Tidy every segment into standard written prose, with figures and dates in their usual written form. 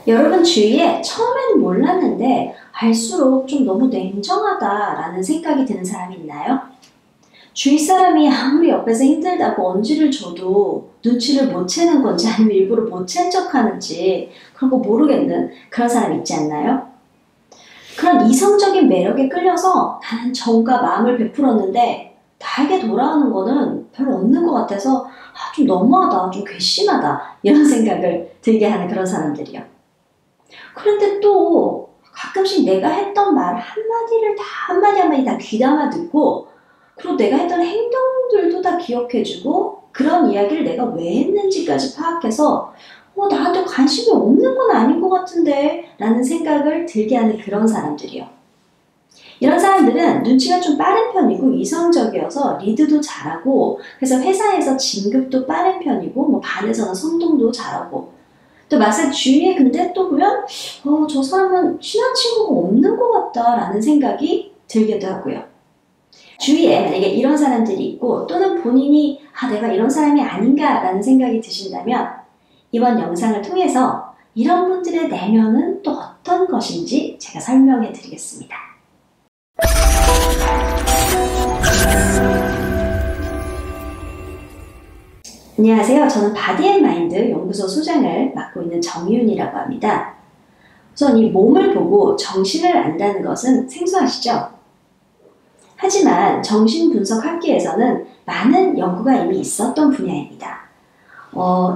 여러분 주위에 처음에는 몰랐는데 알수록 좀 너무 냉정하다라는 생각이 드는 사람이 있나요? 주위 사람이 아무리 옆에서 힘들다고 언지를 줘도 눈치를 못 채는 건지 아니면 일부러 못 챈 척 하는지 그런 거 모르겠는 그런 사람 있지 않나요? 그런 이성적인 매력에 끌려서 나는 정과 마음을 베풀었는데 나에게 돌아오는 거는 별로 없는 것 같아서 좀 너무하다, 좀 괘씸하다 이런 생각을 들게 하는 그런 사람들이요. 그런데 또 가끔씩 내가 했던 말 한마디를 다 한마디 다 귀담아 듣고 그리고 내가 했던 행동들도 다 기억해주고 그런 이야기를 내가 왜 했는지까지 파악해서 나한테 관심이 없는 건 아닌 것 같은데 라는 생각을 들게 하는 그런 사람들이요. 이런 사람들은 눈치가 좀 빠른 편이고 이성적이어서 리드도 잘하고 그래서 회사에서 진급도 빠른 편이고 반에서는 선동도 잘하고 또 막상 주위에 근데 또 보면 저 사람은 친한 친구가 없는 것 같다 라는 생각이 들기도 하고요. 주위에 만약에 이런 사람들이 있고 또는 본인이 내가 이런 사람이 아닌가 라는 생각이 드신다면 이번 영상을 통해서 이런 분들의 내면은 또 어떤 것인지 제가 설명해 드리겠습니다. 안녕하세요. 저는 바디앤마인드 연구소 소장을 맡고 있는 정희윤이라고 합니다. 우선 이 몸을 보고 정신을 안다는 것은 생소하시죠? 하지만 정신분석학계에서는 많은 연구가 이미 있었던 분야입니다.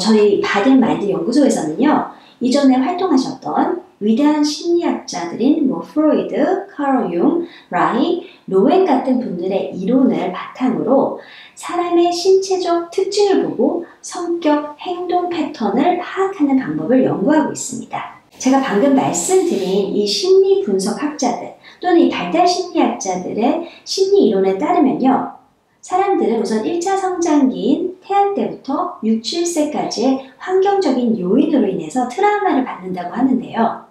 저희 바디앤마인드 연구소에서는요, 이전에 활동하셨던 위대한 심리학자들인 프로이드, 카르 융, 라이, 로웬 같은 분들의 이론을 바탕으로 사람의 신체적 특징을 보고 성격, 행동 패턴을 파악하는 방법을 연구하고 있습니다. 제가 방금 말씀드린 이 심리 분석학자들 또는 이 발달 심리학자들의 심리 이론에 따르면요. 사람들은 우선 1차 성장기인 태아 때부터 6, 7세까지의 환경적인 요인으로 인해서 트라우마를 받는다고 하는데요.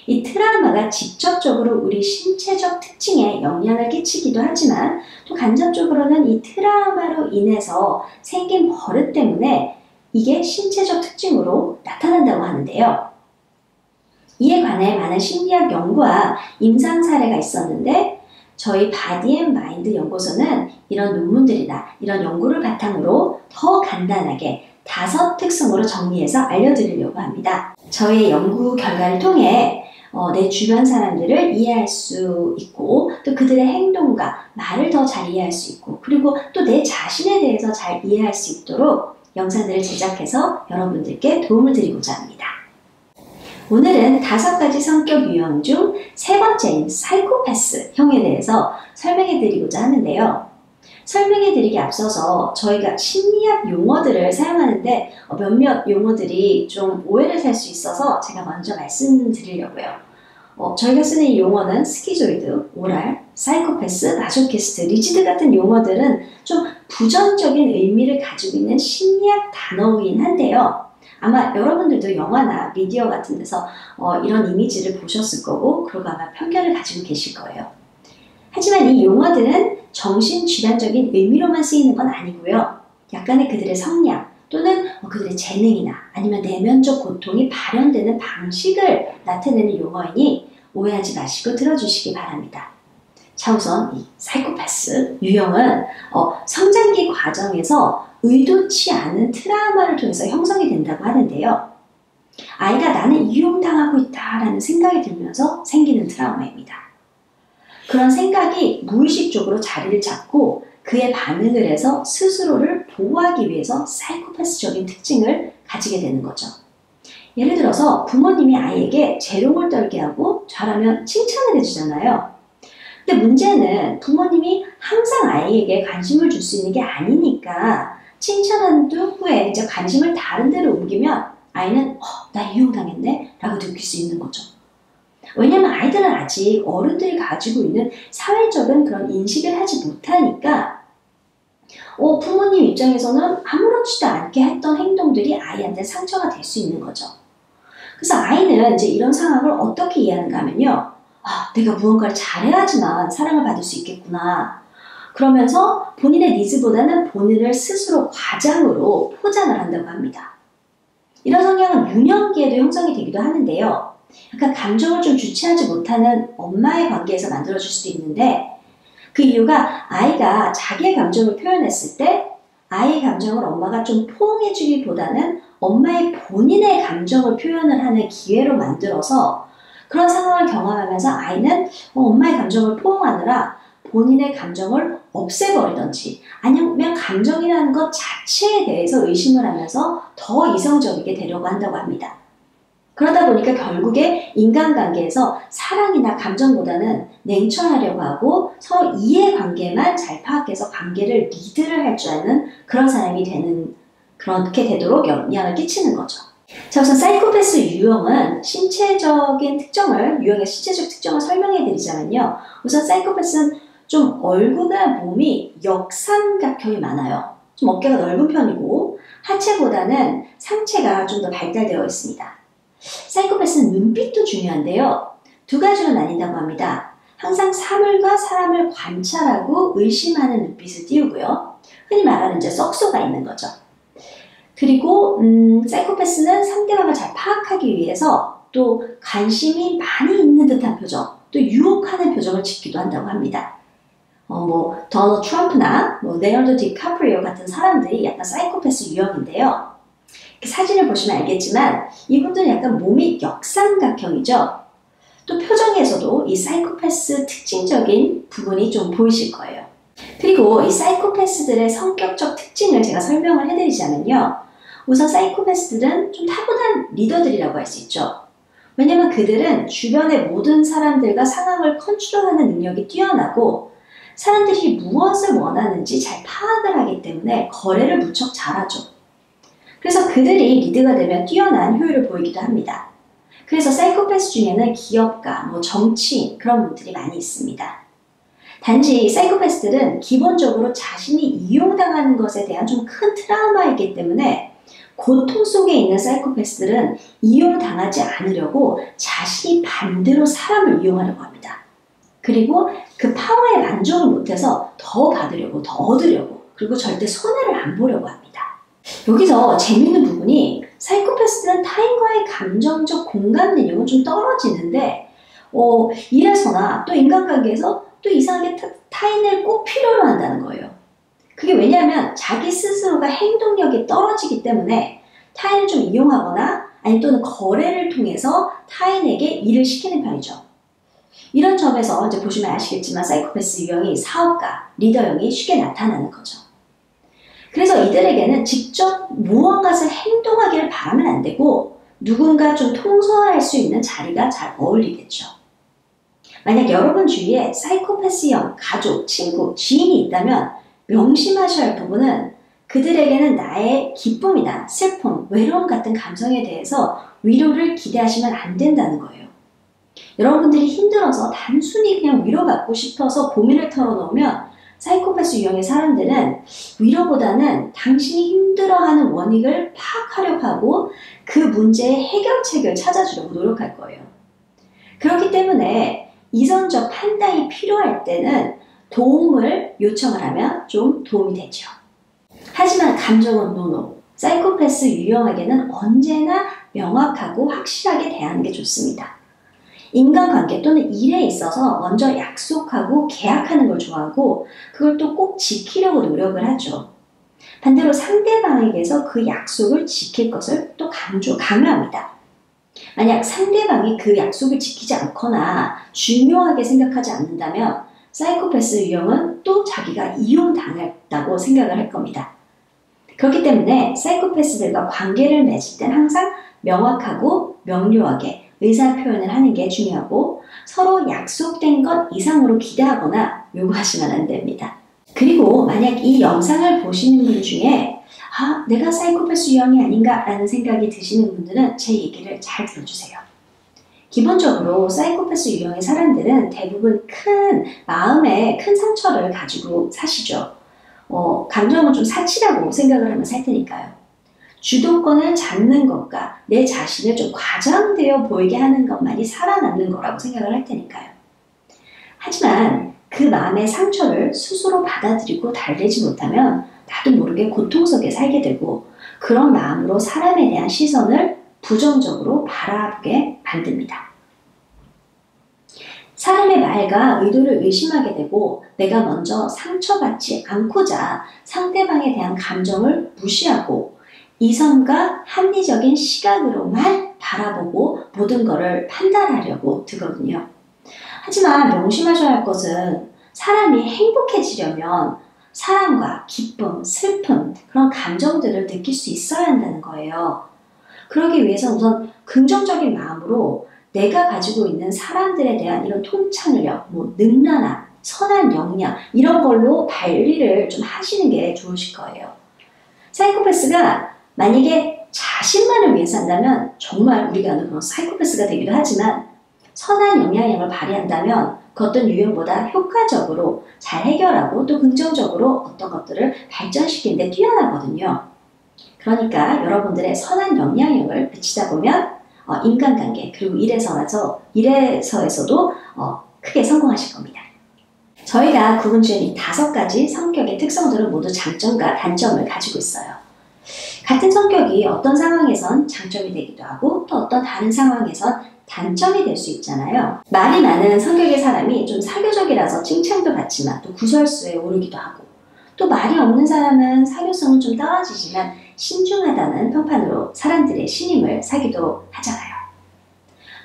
이 트라우마가 직접적으로 우리 신체적 특징에 영향을 끼치기도 하지만 또 간접적으로는 이 트라우마로 인해서 생긴 버릇 때문에 이게 신체적 특징으로 나타난다고 하는데요. 이에 관해 많은 심리학 연구와 임상 사례가 있었는데 저희 바디앤마인드 연구소는 이런 논문들이나 이런 연구를 바탕으로 더 간단하게 5 특성으로 정리해서 알려드리려고 합니다. 저희의 연구 결과를 통해 내 주변 사람들을 이해할 수 있고 또 그들의 행동과 말을 더 잘 이해할 수 있고 그리고 또 내 자신에 대해서 잘 이해할 수 있도록 영상들을 제작해서 여러분들께 도움을 드리고자 합니다. 오늘은 5가지 성격 유형 중 3번째인 사이코패스형에 대해서 설명해 드리고자 하는데요. 설명해 드리기 앞서서 저희가 심리학 용어들을 사용하는데 몇몇 용어들이 좀 오해를 살 수 있어서 제가 먼저 말씀드리려고요. 저희가 쓰는 이 용어는 스키조이드, 오랄, 사이코패스, 마조키스트, 리지드 같은 용어들은 좀 부정적인 의미를 가지고 있는 심리학 단어이긴 한데요. 아마 여러분들도 영화나 미디어 같은 데서 이런 이미지를 보셨을 거고 그리고 아마 편견을 가지고 계실 거예요. 하지만 이 용어들은 정신질환적인 의미로만 쓰이는 건 아니고요. 약간의 그들의 성향 또는 그들의 재능이나 아니면 내면적 고통이 발현되는 방식을 나타내는 용어이니 오해하지 마시고 들어주시기 바랍니다. 자, 우선 이 사이코패스 유형은 성장기 과정에서 의도치 않은 트라우마를 통해서 형성이 된다고 하는데요. 아이가 나는 이용당하고 있다라는 생각이 들면서 생기는 트라우마입니다. 그런 생각이 무의식적으로 자리를 잡고 그에 반응을 해서 스스로를 보호하기 위해서 사이코패스적인 특징을 가지게 되는 거죠. 예를 들어서 부모님이 아이에게 재롱을 떨게 하고 잘하면 칭찬을 해주잖아요. 근데 문제는 부모님이 항상 아이에게 관심을 줄 수 있는 게 아니니까 칭찬한 후에 이제 관심을 다른 데로 옮기면 아이는 나 이용당했네 라고 느낄 수 있는 거죠. 왜냐면 아이들은 아직 어른들이 가지고 있는 사회적인 그런 인식을 하지 못하니까 부모님 입장에서는 아무렇지도 않게 했던 행동들이 아이한테 상처가 될 수 있는 거죠. 그래서 아이는 이제 이런 상황을 어떻게 이해하는가 하면요. 내가 무언가를 잘해야지만 사랑을 받을 수 있겠구나. 그러면서 본인의 니즈보다는 본인을 스스로 과장으로 포장을 한다고 합니다. 이런 성향은 유년기에도 형성이 되기도 하는데요. 약간 감정을 좀 주체하지 못하는 엄마의 관계에서 만들어질 수도 있는데 그 이유가 아이가 자기의 감정을 표현했을 때 아이의 감정을 엄마가 좀 포옹해주기보다는 엄마의 본인의 감정을 표현을 하는 기회로 만들어서 그런 상황을 경험하면서 아이는 엄마의 감정을 포옹하느라 본인의 감정을 없애버리던지 아니면 감정이라는 것 자체에 대해서 의심을 하면서 더 이성적이게 되려고 한다고 합니다. 그러다 보니까 결국에 인간관계에서 사랑이나 감정보다는 냉철하려고 하고 서로 이해관계만 잘 파악해서 관계를 리드를 할 줄 아는 그런 사람이 되는 그렇게 되도록 영향을 끼치는 거죠. 자, 우선 사이코패스 유형은 유형의 신체적 특정을 설명해 드리자면요. 우선 사이코패스는 좀 얼굴과 몸이 역삼각형이 많아요. 좀 어깨가 넓은 편이고 하체보다는 상체가 좀 더 발달되어 있습니다. 사이코패스는 눈빛도 중요한데요. 두 가지로 나뉜다고 합니다. 항상 사물과 사람을 관찰하고 의심하는 눈빛을 띄우고요. 흔히 말하는 이제 썩소가 있는 거죠. 그리고 사이코패스는 상대방을 잘 파악하기 위해서 또 관심이 많이 있는 듯한 표정, 또 유혹하는 표정을 짓기도 한다고 합니다. 도널드 트럼프나 레오나르도 디카프리오 같은 사람들이 약간 사이코패스 유형인데요. 사진을 보시면 알겠지만 이분들은 약간 몸이 역삼각형이죠. 또 표정에서도 이 사이코패스 특징적인 부분이 좀 보이실 거예요. 그리고 이 사이코패스들의 성격적 특징을 제가 설명을 해드리자면요. 우선 사이코패스들은 좀 타고난 리더들이라고 할 수 있죠. 왜냐면 그들은 주변의 모든 사람들과 상황을 컨트롤하는 능력이 뛰어나고 사람들이 무엇을 원하는지 잘 파악을 하기 때문에 거래를 무척 잘하죠. 그래서 그들이 리드가 되면 뛰어난 효율을 보이기도 합니다. 그래서 사이코패스 중에는 기업가, 정치인 그런 분들이 많이 있습니다. 단지 사이코패스들은 기본적으로 자신이 이용당하는 것에 대한 좀 큰 트라우마이기 때문에 고통 속에 있는 사이코패스들은 이용당하지 않으려고 자신이 반대로 사람을 이용하려고 합니다. 그리고 그 파워에 만족을 못해서 더 받으려고, 더 얻으려고, 그리고 절대 손해를 안 보려고 합니다. 여기서 재밌는 부분이 사이코패스들은 타인과의 감정적 공감 능력은 좀 떨어지는데 일에서나 또 인간관계에서 또 이상하게 타인을 꼭 필요로 한다는 거예요. 그게 왜냐하면 자기 스스로가 행동력이 떨어지기 때문에 타인을 좀 이용하거나 아니 또는 거래를 통해서 타인에게 일을 시키는 편이죠. 이런 점에서 이제 보시면 아시겠지만 사이코패스 유형이 사업가, 리더형이 쉽게 나타나는 거죠. 그래서 이들에게는 직접 무언가를 행동하기를 바라면 안 되고 누군가 좀 통솔할 수 있는 자리가 잘 어울리겠죠. 만약 여러분 주위에 사이코패스형 가족, 친구, 지인이 있다면 명심하셔야 할 부분은 그들에게는 나의 기쁨이나 슬픔, 외로움 같은 감성에 대해서 위로를 기대하시면 안 된다는 거예요. 여러분들이 힘들어서 단순히 그냥 위로받고 싶어서 고민을 털어놓으면 사이코패스 유형의 사람들은 위로보다는 당신이 힘들어하는 원인을 파악하려고 하고 그 문제의 해결책을 찾아주려고 노력할 거예요. 그렇기 때문에 이성적 판단이 필요할 때는 도움을 요청을 하면 좀 도움이 되죠. 하지만 감정은 노노. 사이코패스 유형에게는 언제나 명확하고 확실하게 대하는 게 좋습니다. 인간관계 또는 일에 있어서 먼저 약속하고 계약하는 걸 좋아하고 그걸 또 꼭 지키려고 노력을 하죠. 반대로 상대방에게서 그 약속을 지킬 것을 또 강요합니다. 만약 상대방이 그 약속을 지키지 않거나 중요하게 생각하지 않는다면 사이코패스 유형은 또 자기가 이용당했다고 생각을 할 겁니다. 그렇기 때문에 사이코패스들과 관계를 맺을 땐 항상 명확하고 명료하게 의사표현을 하는 게 중요하고 서로 약속된 것 이상으로 기대하거나 요구하시면 안 됩니다. 그리고 만약 이 영상을 보시는 분 중에 내가 사이코패스 유형이 아닌가 라는 생각이 드시는 분들은 제 얘기를 잘 들어주세요. 기본적으로 사이코패스 유형의 사람들은 대부분 마음에 큰 상처를 가지고 사시죠. 감정은 좀 사치라고 생각을 하면 살 테니까요. 주도권을 잡는 것과 내 자신을 좀 과장되어 보이게 하는 것만이 살아남는 거라고 생각을 할 테니까요. 하지만 그 마음의 상처를 스스로 받아들이고 달래지 못하면 나도 모르게 고통 속에 살게 되고 그런 마음으로 사람에 대한 시선을 부정적으로 바라보게 만듭니다. 사람의 말과 의도를 의심하게 되고 내가 먼저 상처받지 않고자 상대방에 대한 감정을 무시하고 이성과 합리적인 시각으로만 바라보고 모든 것을 판단하려고 들거든요. 하지만 명심하셔야 할 것은 사람이 행복해지려면 사랑과 기쁨, 슬픔, 그런 감정들을 느낄 수 있어야 한다는 거예요. 그러기 위해서 우선 긍정적인 마음으로 내가 가지고 있는 사람들에 대한 이런 통찰력, 능란함, 선한 역량 이런 걸로 관리를 좀 하시는 게 좋으실 거예요. 사이코패스가 만약에 자신만을 위해서 한다면 정말 우리가 아는 그런 사이코패스가 되기도 하지만 선한 영향력을 발휘한다면 그 어떤 유형보다 효과적으로 잘 해결하고 또 긍정적으로 어떤 것들을 발전시키는 데 뛰어나거든요. 그러니까 여러분들의 선한 영향력을 미치다 보면 인간관계 그리고 일에서에서도 크게 성공하실 겁니다. 저희가 구분 지은 이 5가지 성격의 특성들은 모두 장점과 단점을 가지고 있어요. 같은 성격이 어떤 상황에선 장점이 되기도 하고 또 어떤 다른 상황에선 단점이 될 수 있잖아요. 말이 많은 성격의 사람이 좀 사교적이라서 칭찬도 받지만 또 구설수에 오르기도 하고 또 말이 없는 사람은 사교성은 좀 떨어지지만 신중하다는 평판으로 사람들의 신임을 사기도 하잖아요.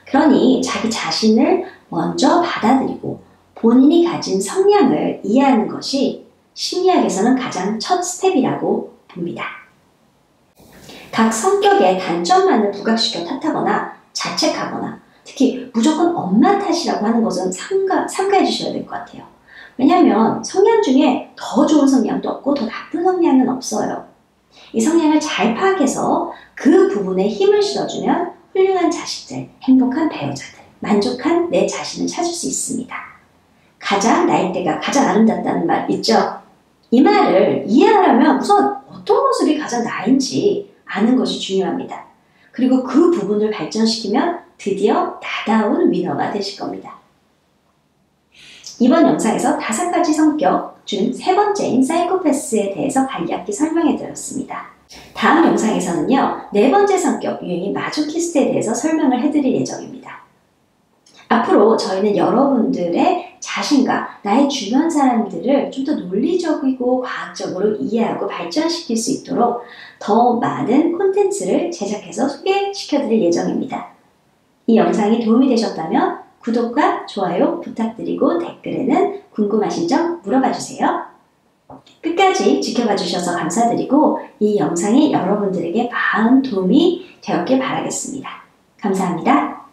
그러니 자기 자신을 먼저 받아들이고 본인이 가진 성향을 이해하는 것이 심리학에서는 가장 첫 스텝이라고 봅니다. 각 성격의 단점만을 부각시켜 탓하거나 자책하거나 특히 무조건 엄마 탓이라고 하는 것은 삼가해 주셔야 될 것 같아요. 왜냐하면 성향 중에 더 좋은 성향도 없고 더 나쁜 성향은 없어요. 이 성향을 잘 파악해서 그 부분에 힘을 실어주면 훌륭한 자식들, 행복한 배우자들, 만족한 내 자신을 찾을 수 있습니다. 나일 때가 가장 아름답다는 말 있죠? 이 말을 이해하려면 우선 어떤 모습이 가장 나인지 아는 것이 중요합니다. 그리고 그 부분을 발전시키면 드디어 나다운 위너가 되실 겁니다. 이번 영상에서 5가지 성격 중 3번째인 사이코패스에 대해서 간략히 설명해 드렸습니다. 다음 영상에서는요, 4번째 성격 유형인 마조키스트에 대해서 설명을 해드릴 예정입니다. 앞으로 저희는 여러분들의 자신과 나의 주변 사람들을 좀 더 논리적이고 과학적으로 이해하고 발전시킬 수 있도록 더 많은 콘텐츠를 제작해서 소개시켜드릴 예정입니다. 이 영상이 도움이 되셨다면 구독과 좋아요 부탁드리고 댓글에는 궁금하신 점 물어봐 주세요. 끝까지 지켜봐 주셔서 감사드리고 이 영상이 여러분들에게 많은 도움이 되었길 바라겠습니다. 감사합니다.